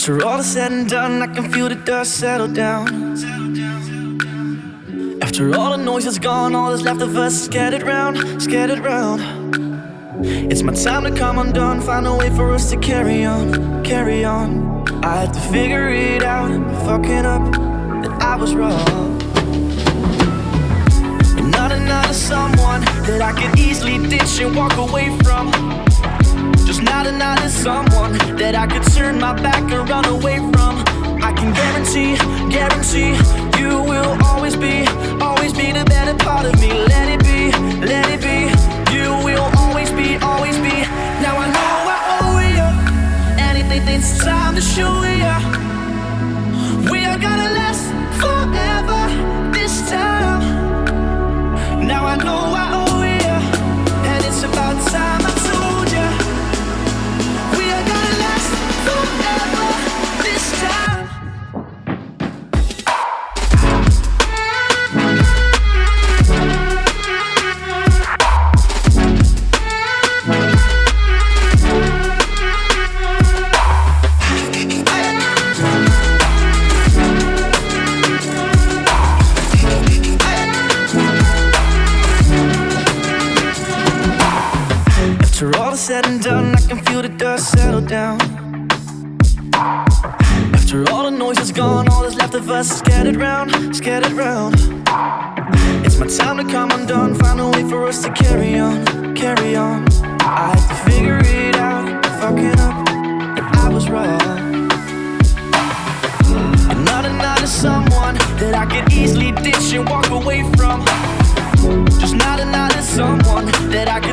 After all is said and done, I can feel the dust settle down. After all the noise is gone, all that's left of us is scattered round, scattered round. It's my time to come undone, find a way for us to carry on, carry on. I had to figure it out, fucking up, that I was wrong. And not another someone that I could easily ditch and walk away from. Just not another someone that I could turn my back and run away from. I can guarantee, guarantee you will always be the better part of me. Let it be, let it be. You will always be, always be. Now I know I owe you anything, it's time to show you. We are gonna last forever this time. Now I know I owe you, and it's about time I told you. We are gonna last forever this time. After all is said and done, I can feel the dust settle down. After all the noise is gone, all that's left of us is scattered round, scattered round. It's my time to come undone, find a way for us to carry on, carry on. I had to figure it out, fucking up, that I was wrong. And not another someone that I could easily ditch and walk away from. Just not another someone that I could